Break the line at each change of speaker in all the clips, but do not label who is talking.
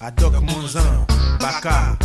Adoc-1, Baka,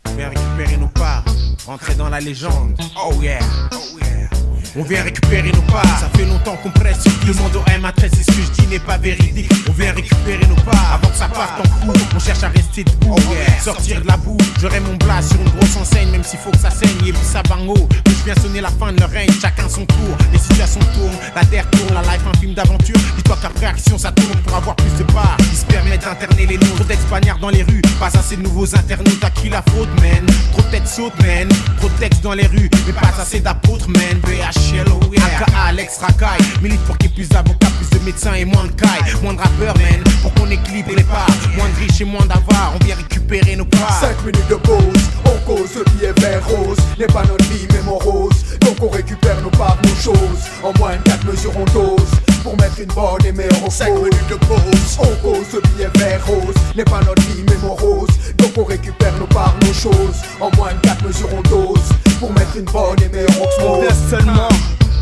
on vient récupérer nos parts, rentrer dans la légende. Oh yeah, oh yeah. On vient récupérer nos parts. Ça fait longtemps qu'on presse. Le monde au M13, c'est ce que je dis n'est pas véridique. On vient récupérer nos parts avant que ça parte en couille. On cherche à rester debout, oh yeah. Sortir de la boue. J'aurai mon blast sur une grosse enseigne, même s'il faut que ça saigne. Et puis ça bango, que je viens sonner la fin de leur règne. Chacun son tour, les situations tournent, la terre tourne, la life un film d'aventure. Dis-toi qu'après action ça tourne pour avoir plus de parts. Ils se permettent d'interner les nôtres. Trop d'expagnards dans les rues, pas assez de nouveaux internautes. À qui la faute, man? Trop de têtes sautes, man. Trop de textes dans les rues, mais pas assez d'apôtres, man. BHLO, yeah. AKA Alex Racaille, milite pour qu'il y ait plus d'avocats, plus de médecins et moins de cailles. Moins de rappeurs, man, pour qu'on équilibre les parts. Moins de riches et moins d'avares, on vient récupérer nos parts.
5 minutes de pause, on cause ce qui est vert rose. N'est pas notre vie mais mon rose. Donc on récupère nos parts, nos choses. En moins de 4 mesures on dose pour mettre une bonne et meilleure cause. 5 minutes de pause, on cause ce qui est vert rose. N'est pas notre vie mais mon rose. Donc on récupère nos parts, nos choses. En moins de 4 mesures on dose pour mettre une bonne et meilleure cause.
On vient seulement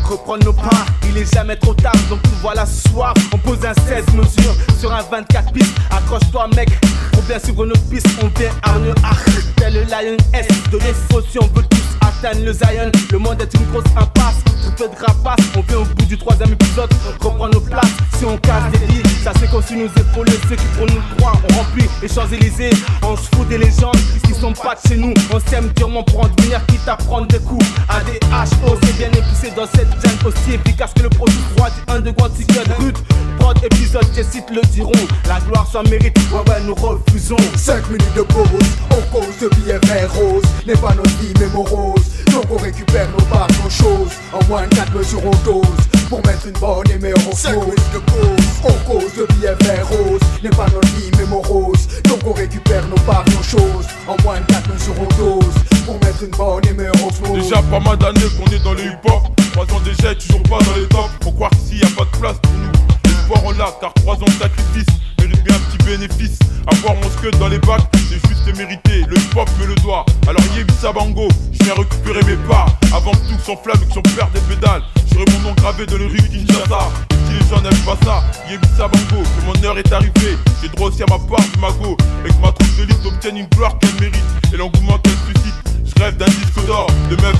reprendre nos parts, il est jamais trop tard, donc nous voilà ce soir. On pose un 16 mesures sur un 24 pistes. Accroche-toi mec, on vient suivre nos pistes. On vient Arne Arc, tel le Lion S. De l'explosion, si on veut tous atteindre le Zion. Le monde est une grosse impasse, trop de rapaces. On vient au bout du 3e épisode, reprendre nos places. Si on casse des lits, ça c'est qu'on suit nous épaules. Ceux qui prennent nous droit, on remplit les Champs-Élysées. On se fout des légendes qui sont pas de chez nous. On s'aime durement pour en devenir quitte à prendre des coups. ADHO, c'est bien épicé dans cette gêne, aussi efficace que le produit froid du underground ticket rude. Prod épisode, je cite le diront. La gloire sans mérite, ouais nous refusons.
5 minutes de pause, on cause ce billet vert rose. N'est pas notre vie mais mon rose. Donc on récupère nos parts, nos choses. En moins de 4 mesures on dose pour mettre une bonne et meilleure cause. 5 minutes de pause, on cause ce billet vert rose. N'est pas notre vie mais mon rose. Donc on récupère nos parts, nos choses. En moins de 4 mesures on dose pour mettre une bonne et meilleure cause.
Déjà pas mal d'années qu'on est dans le hip-hop. 3 ans déjà, toujours pas dans les tops. Faut croire qu'ici y a pas de place pour nous. L'espoir on l'a, car 3 ans de sacrifice mérite bien un petit bénéfice. Avoir mon scud dans les bacs, c'est juste mérité. Le hip-hop me le doit. Alors Yebisa Bango, je viens récupérer mes parts. Avant que tout s'enflamme et que j'en perde des pédales. J'aurai mon nom gravé dans le rue Kinshasa. Et si les gens n'aiment pas ça, Yebisa Bango, que mon heure est arrivée. J'ai droit aussi à ma part du magot. Et que ma troupe d'élite obtienne une gloire qu'elle mérite. Et l'engouement qu'elle suscite. Je rêve d'un disque d'or, de meufs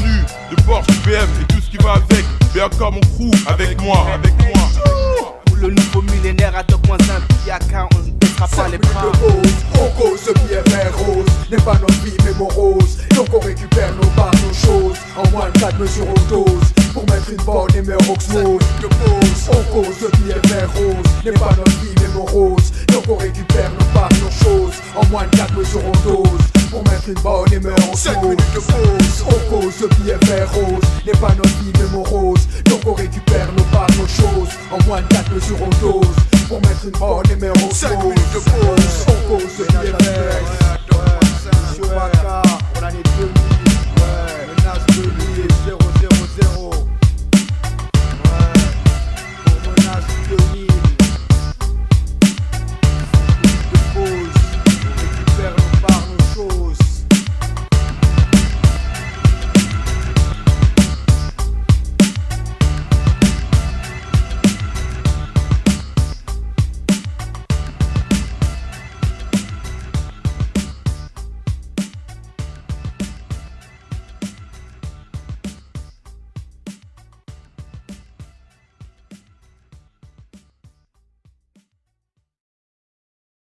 nues, de Porsche, BM et tout ce qui va avec. BAK mon crew, avec moi, avec moi.
Pour le nouveau millénaire, Adoc-1, BAK, on ne baissera pas les bras.
On cause ce qui est vert rose. N'est pas notre vie mais mon rose. Donc on récupère nos parts, nos choses. En moins de 4 mesures on dose pour mettre une bonne et meilleure osmose. On cause ce qui est vert rose. N'est pas notre vie mais mon rose. Donc on récupère nos parts, nos choses. En moins de 4 mesures on dose pour mettre une bonne et meilleure osmose. On cause ce qui est vert rose. N'est pas notre vie mais mon rose. Donc on récupère nos parts, nos choses. En moins de 4 mesures on dose pour mettre une bonne et meilleure osmose. On cause ce qui est vert.